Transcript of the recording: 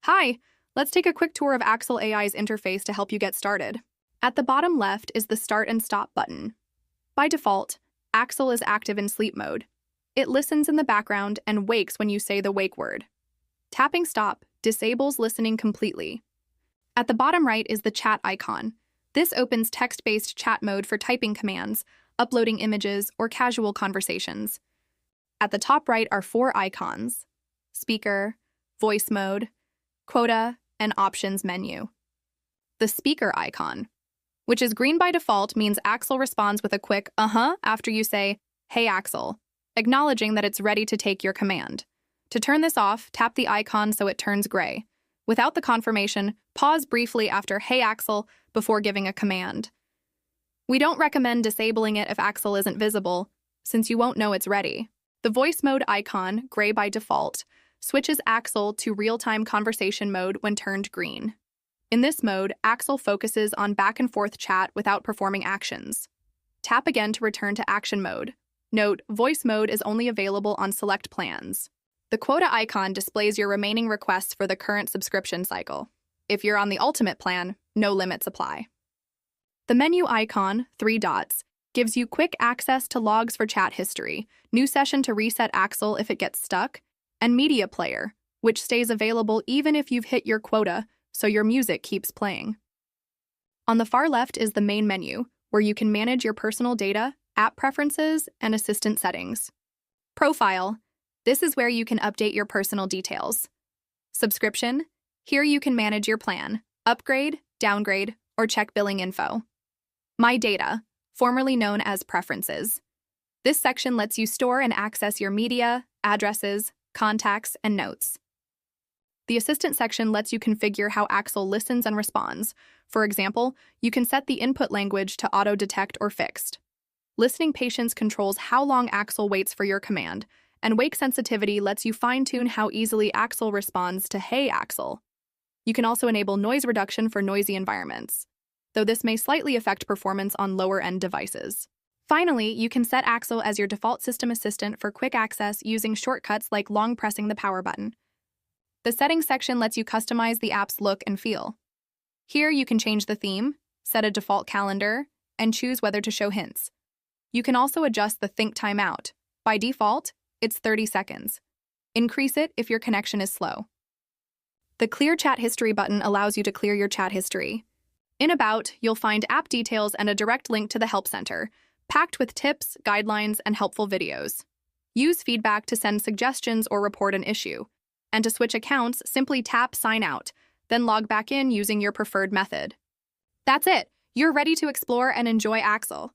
Hi, let's take a quick tour of Axel AI's interface to help you get started. At the bottom left is the Start and Stop button. By default, Axel is active in sleep mode. It listens in the background and wakes when you say the wake word. Tapping Stop disables listening completely. At the bottom right is the chat icon. This opens text-based chat mode for typing commands, uploading images, or casual conversations. At the top right are 4 icons: speaker, voice mode, quota, and options menu. The speaker icon, which is green by default, means Axel responds with a quick "uh-huh" after you say, "Hey Axel," acknowledging that it's ready to take your command. To turn this off, tap the icon so it turns gray. Without the confirmation, pause briefly after "Hey Axel" before giving a command. We don't recommend disabling it if Axel isn't visible, since you won't know it's ready. The voice mode icon, gray by default, switches Axel to real-time conversation mode when turned green. In this mode, Axel focuses on back-and-forth chat without performing actions. Tap again to return to action mode. Note, voice mode is only available on select plans. The quota icon displays your remaining requests for the current subscription cycle. If you're on the ultimate plan, no limits apply. The menu icon, 3 dots, gives you quick access to logs for chat history, new session to reset Axel if it gets stuck, and media player, which stays available even if you've hit your quota, so your music keeps playing. On the far left is the main menu, where you can manage your personal data, app preferences, and assistant settings. Profile. This is where you can update your personal details. Subscription. Here you can manage your plan, upgrade, downgrade, or check billing info. My Data, formerly known as Preferences. This section lets you store and access your media, addresses, contacts, and notes. The Assistant section lets you configure how Axel listens and responds. For example, you can set the input language to auto-detect or fixed. Listening Patience controls how long Axel waits for your command, and Wake Sensitivity lets you fine-tune how easily Axel responds to "Hey Axel." You can also enable noise reduction for noisy environments, though this may slightly affect performance on lower-end devices. Finally, you can set Axel as your default system assistant for quick access using shortcuts like long pressing the power button. The Settings section lets you customize the app's look and feel. Here you can change the theme, set a default calendar, and choose whether to show hints. You can also adjust the Think timeout. By default, it's 30 seconds. Increase it if your connection is slow. The Clear Chat History button allows you to clear your chat history. In About, you'll find app details and a direct link to the Help Center, packed with tips, guidelines, and helpful videos. Use feedback to send suggestions or report an issue. And to switch accounts, simply tap Sign Out, then log back in using your preferred method. That's it! You're ready to explore and enjoy Axel.